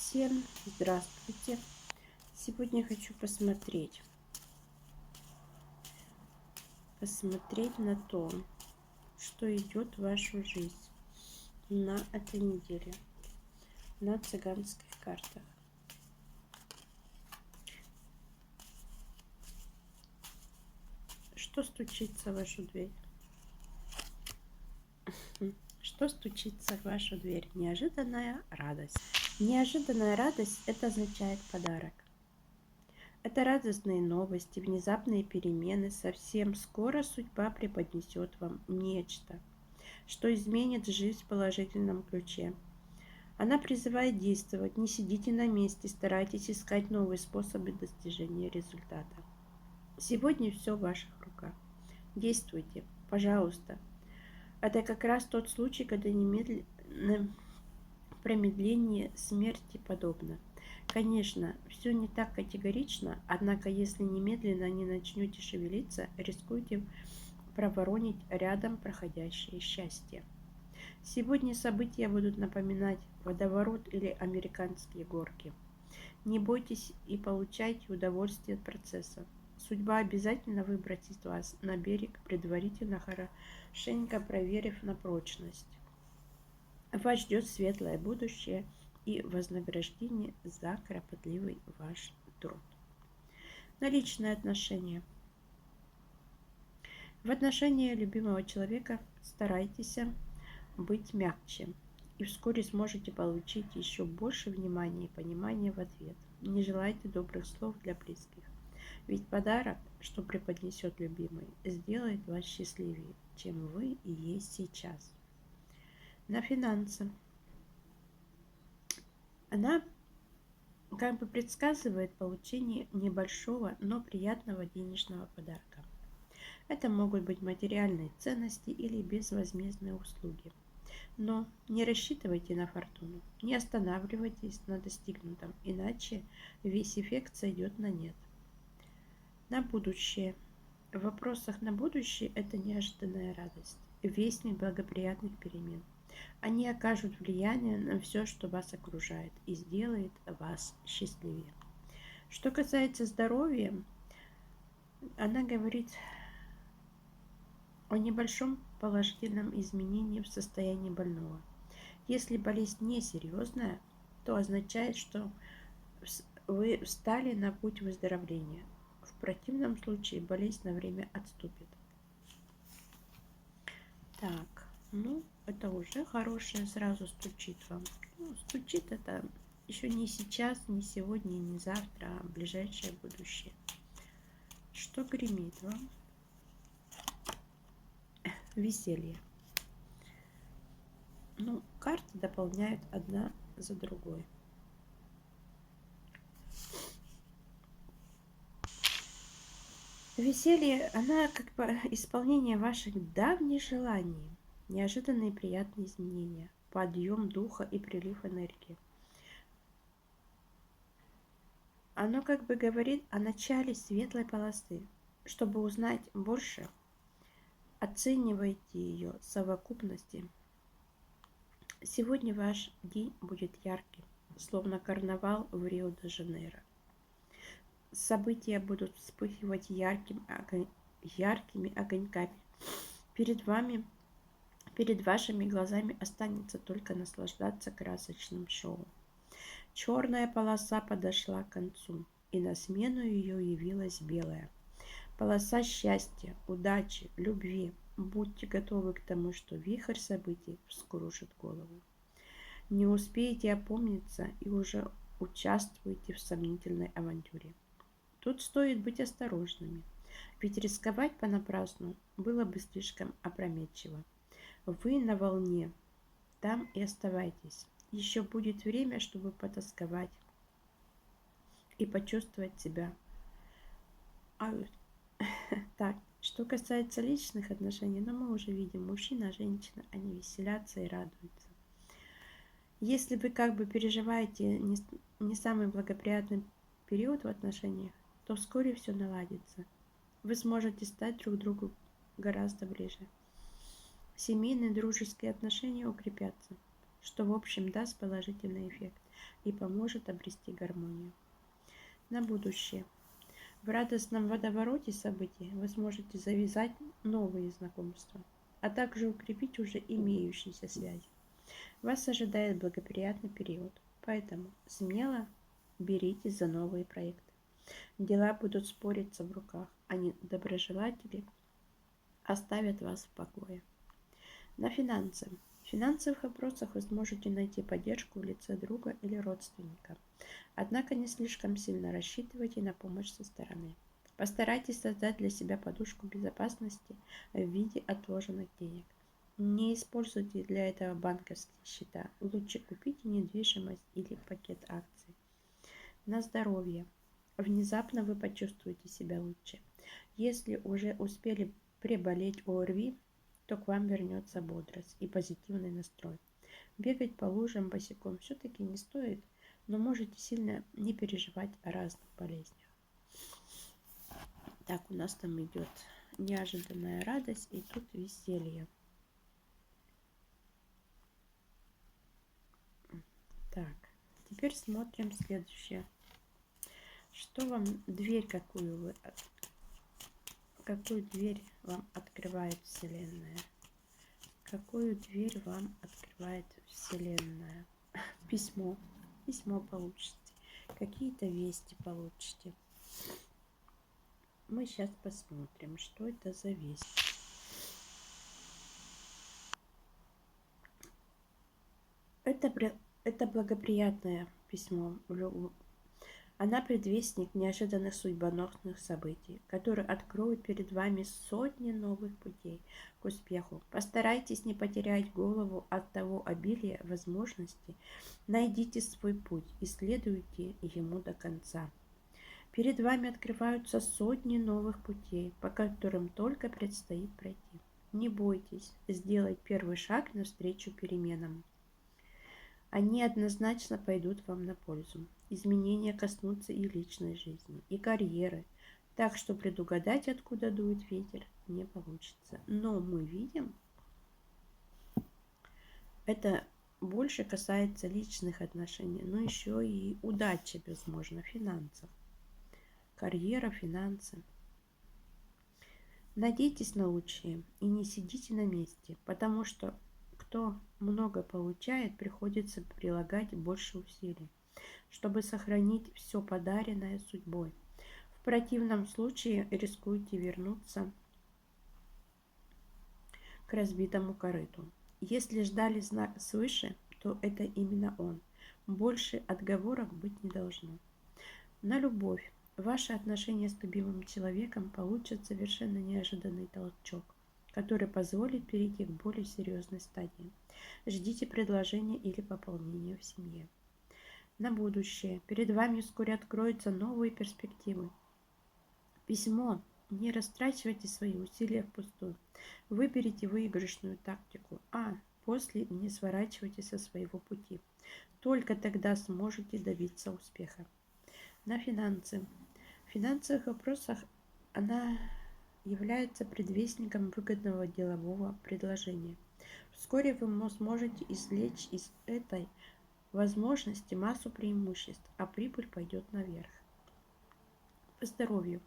Всем здравствуйте! Сегодня хочу посмотреть на то, что идет в вашу жизнь на этой неделе на цыганских картах. Что стучится в вашу дверь? Что стучится в вашу дверь? Неожиданная радость. Неожиданная радость – это означает подарок. Это радостные новости, внезапные перемены. Совсем скоро судьба преподнесет вам нечто, что изменит жизнь в положительном ключе. Она призывает действовать. Не сидите на месте, старайтесь искать новые способы достижения результата. Сегодня все в ваших руках. Действуйте, пожалуйста. Это как раз тот случай, когда промедление смерти подобно. Конечно, все не так категорично, однако если немедленно не начнете шевелиться, рискуете проворонить рядом проходящее счастье. Сегодня события будут напоминать водоворот или американские горки. Не бойтесь и получайте удовольствие от процесса. Судьба обязательно выбросит вас на берег, предварительно хорошенько проверив на прочность. Вас ждет светлое будущее и вознаграждение за кропотливый ваш труд. На личные отношения. В отношении любимого человека старайтесь быть мягче, и вскоре сможете получить еще больше внимания и понимания в ответ. Не желайте добрых слов для близких, ведь подарок, что преподнесет любимый, сделает вас счастливее, чем вы и есть сейчас. На финансы. Она как бы предсказывает получение небольшого, но приятного денежного подарка. Это могут быть материальные ценности или безвозмездные услуги. Но не рассчитывайте на фортуну, не останавливайтесь на достигнутом, иначе весь эффект сойдет на нет. На будущее. В вопросах на будущее это неожиданная радость, вестник благоприятных перемен. Они окажут влияние на все, что вас окружает, и сделает вас счастливее. Что касается здоровья, она говорит о небольшом положительном изменении в состоянии больного. Если болезнь не серьезная, то означает, что вы встали на путь выздоровления. В противном случае болезнь на время отступит. Так, это уже хорошее, сразу стучит вам. Стучит это еще не сейчас, не сегодня, не завтра, а в ближайшее будущее. Что гремит вам? Веселье. Карты дополняют одна за другой. Веселье, она как бы исполнение ваших давних желаний, неожиданные приятные изменения, подъем духа и прилив энергии. Оно как бы говорит о начале светлой полосы. Чтобы узнать больше, оценивайте ее в совокупности. Сегодня ваш день будет ярким, словно карнавал в Рио-де-Жанейро. События будут вспыхивать яркими огоньками. Перед вашими глазами останется только наслаждаться красочным шоу. Черная полоса подошла к концу, и на смену ее явилась белая. Полоса счастья, удачи, любви. Будьте готовы к тому, что вихрь событий вскружит голову. Не успеете опомниться и уже участвуете в сомнительной авантюре. Тут стоит быть осторожными, ведь рисковать понапрасну было бы слишком опрометчиво. Вы на волне, там и оставайтесь. Еще будет время, чтобы потасковать и почувствовать себя. Так, что касается личных отношений, мы уже видим, мужчина, женщина, они веселятся и радуются. Если вы как бы переживаете не самый благоприятный период в отношениях, то вскоре все наладится. Вы сможете стать друг другу гораздо ближе. Семейные дружеские отношения укрепятся, что в общем даст положительный эффект. и поможет обрести гармонию. На будущее. В радостном водовороте событий вы сможете завязать новые знакомства, а также укрепить уже имеющиеся связи. Вас ожидает благоприятный период, поэтому смело беритесь за новые проекты. Дела будут спориться в руках, а недоброжелатели оставят вас в покое. На финансы. В финансовых вопросах вы сможете найти поддержку в лице друга или родственника. Однако не слишком сильно рассчитывайте на помощь со стороны. Постарайтесь создать для себя подушку безопасности в виде отложенных денег. Не используйте для этого банковские счета. Лучше купите недвижимость или пакет акций. На здоровье. Внезапно вы почувствуете себя лучше. Если уже успели приболеть ОРВИ, то к вам вернется бодрость и позитивный настрой. Бегать по лужам босиком все-таки не стоит, но можете сильно не переживать о разных болезнях. Так, у нас там идет неожиданная радость и тут веселье. Так, теперь смотрим следующее. Что вам дверь, какую дверь вам открывает Вселенная? Какую дверь вам открывает Вселенная? Письмо. Письмо получите. Какие-то вести получите. Мы сейчас посмотрим, что это за весть. Это благоприятное письмо. Она предвестник неожиданных судьбоносных событий, которые откроют перед вами сотни новых путей к успеху. Постарайтесь не потерять голову от того обилия возможностей. Найдите свой путь и следуйте ему до конца. Перед вами открываются сотни новых путей, по которым только предстоит пройти. Не бойтесь сделать первый шаг навстречу переменам. Они однозначно пойдут вам на пользу. Изменения коснутся и личной жизни, и карьеры, так что предугадать, откуда дует ветер, не получится. Но мы видим, это больше касается личных отношений, но еще и удачи, возможно, финансов. Карьера, финансы. Надейтесь на лучшее и не сидите на месте, потому что кто много получает, приходится прилагать больше усилий, чтобы сохранить все подаренное судьбой. В противном случае рискуете вернуться к разбитому корыту. Если ждали знак свыше, то это именно он. Больше отговорок быть не должно. На любовь. Ваши отношения с любимым человеком получат совершенно неожиданный толчок, который позволит перейти к более серьезной стадии. Ждите предложения или пополнения в семье. На будущее. Перед вами вскоре откроются новые перспективы. Письмо. Не растрачивайте свои усилия впустую. Выберите выигрышную тактику, а после не сворачивайте со своего пути. Только тогда сможете добиться успеха. На финансы. В финансовых вопросах она является предвестником выгодного делового предложения. Вскоре вы сможете извлечь из этой возможности массу преимуществ, а прибыль пойдет наверх. По здоровью.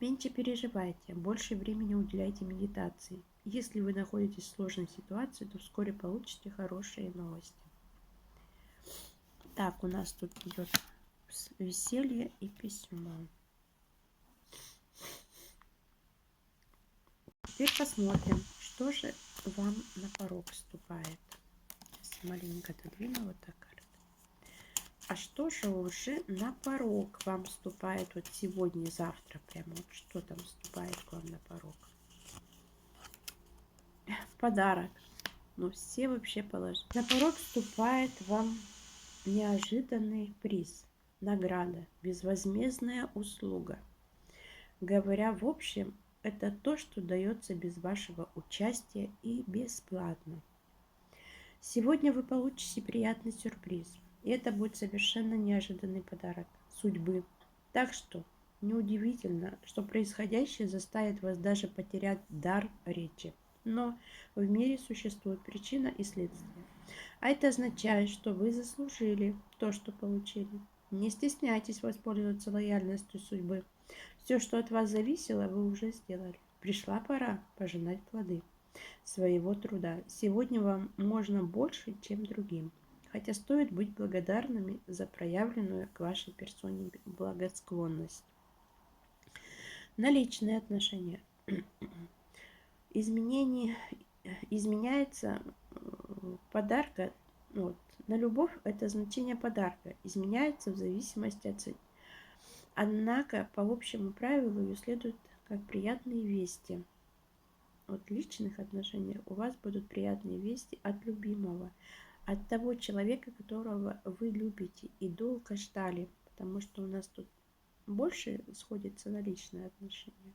Меньше переживайте, больше времени уделяйте медитации. Если вы находитесь в сложной ситуации, то вскоре получите хорошие новости. Так, у нас тут идет веселье и письмо. Теперь посмотрим, что же вам на порог вступает. Сейчас маленько отодвину вот так. А что же уже на порог вам вступает вот сегодня и завтра? Прямо вот что там вступает к вам на порог? Подарок. Ну, все вообще положили. На порог вступает вам неожиданный приз, награда, безвозмездная услуга. Говоря в общем, это то, что дается без вашего участия и бесплатно. Сегодня вы получите приятный сюрприз. И это будет совершенно неожиданный подарок судьбы. Так что неудивительно, что происходящее заставит вас даже потерять дар речи. Но в мире существует причина и следствие. А это означает, что вы заслужили то, что получили. Не стесняйтесь воспользоваться лояльностью судьбы. Все, что от вас зависело, вы уже сделали. Пришла пора пожинать плоды своего труда. Сегодня вам можно больше, чем другим. Хотя стоит быть благодарными за проявленную к вашей персоне благосклонность. На личные отношения. Изменяется подарка. Вот, на любовь это значение подарка изменяется в зависимости от цели. Однако, по общему правилу, ее следует как приятные вести. От личных отношений у вас будут приятные вести от любимого, от того человека, которого вы любите и долго ждали, потому что у нас тут больше сходится на личные отношения.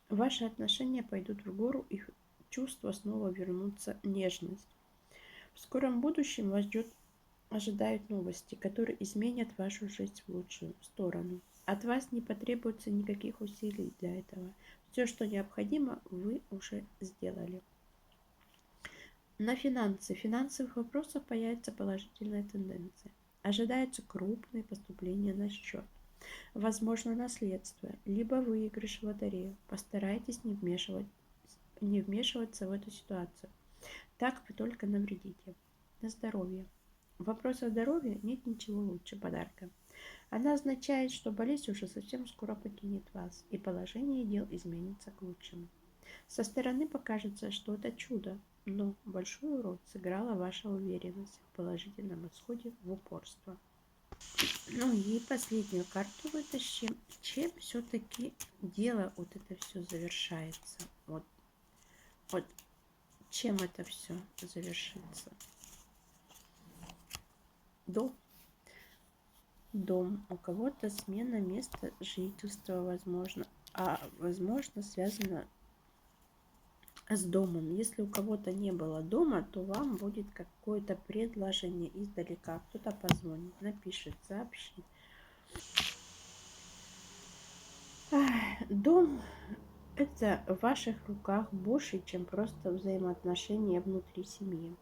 Ваши отношения пойдут в гору, их чувства снова вернутся, нежность. В скором будущем вас ожидают новости, которые изменят вашу жизнь в лучшую сторону. От вас не потребуется никаких усилий для этого. Все, что необходимо, вы уже сделали. На финансы. В финансовых вопросах появится положительная тенденция. Ожидаются крупные поступления на счет. Возможно наследство, либо выигрыш в лотерею. Постарайтесь не вмешиваться в эту ситуацию. Так вы только навредите. На здоровье. В вопросах здоровья нет ничего лучше подарка. Она означает, что болезнь уже совсем скоро покинет вас, и положение дел изменится к лучшему. Со стороны покажется, что это чудо, но большую роль сыграла ваша уверенность в положительном исходе, в упорство. Ну и последнюю карту вытащим. Чем все-таки дело вот это все завершается? Вот чем это все завершится? Дом. У кого-то смена места жительства, возможно. А возможно связано с домом. Если у кого-то не было дома, то вам будет какое-то предложение издалека. Кто-то позвонит, напишет, сообщит. Дом – это в ваших руках больше, чем просто взаимоотношения внутри семьи.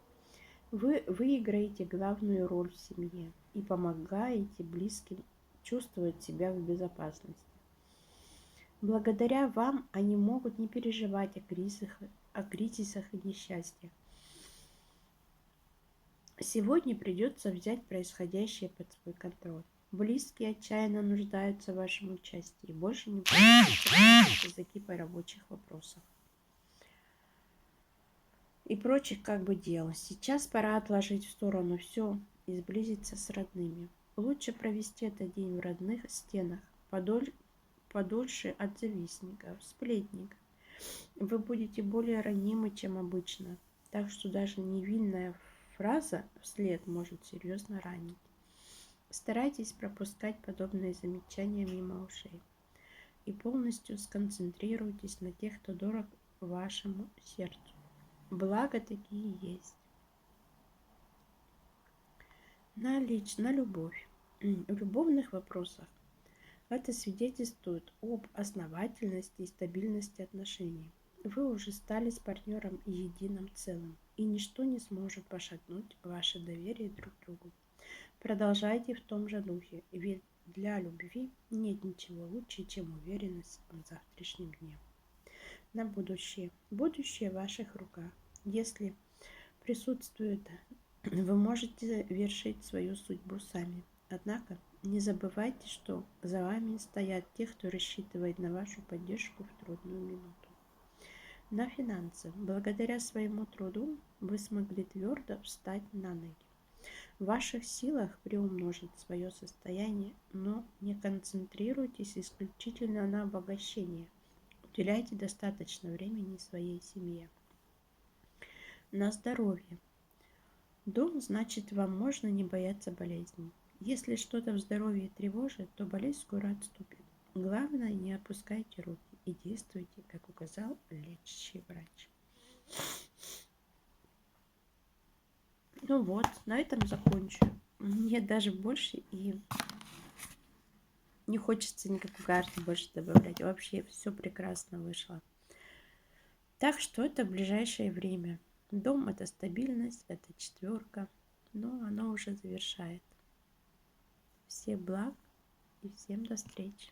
Вы выиграете главную роль в семье и помогаете близким чувствовать себя в безопасности. Благодаря вам они могут не переживать о кризисах и несчастьях. Сегодня придется взять происходящее под свой контроль. Близкие отчаянно нуждаются в вашем участии и больше не придется языки по рабочих вопросах и прочих дел. Сейчас пора отложить в сторону все и сблизиться с родными. Лучше провести этот день в родных стенах, подольше от завистников, сплетников. Вы будете более ранимы, чем обычно, так что даже невинная фраза вслед может серьезно ранить. Старайтесь пропускать подобные замечания мимо ушей и полностью сконцентрируйтесь на тех, кто дорог вашему сердцу. Благо такие есть. На любовь. В любовных вопросах это свидетельствует об основательности и стабильности отношений. Вы уже стали с партнером единым целым, и ничто не сможет пошатнуть ваше доверие друг к другу. Продолжайте в том же духе, ведь для любви нет ничего лучше, чем уверенность в завтрашнем дне. На будущее. Будущее в ваших руках. Если присутствует, вы можете вершить свою судьбу сами. Однако не забывайте, что за вами стоят те, кто рассчитывает на вашу поддержку в трудную минуту. На финансы. Благодаря своему труду вы смогли твердо встать на ноги. В ваших силах приумножить свое состояние, но не концентрируйтесь исключительно на обогащении. Уделяйте достаточно времени своей семье. На здоровье. Дом значит, вам можно не бояться болезней. Если что-то в здоровье тревожит, то болезнь скоро отступит. Главное, не опускайте руки и действуйте, как указал лечащий врач. Ну вот, на этом закончу. Мне даже больше и не хочется никакую карту больше добавлять. Вообще все прекрасно вышло. Так что это в ближайшее время. Дом — это стабильность, это четверка, но оно уже завершает. Всех благ и всем до встречи.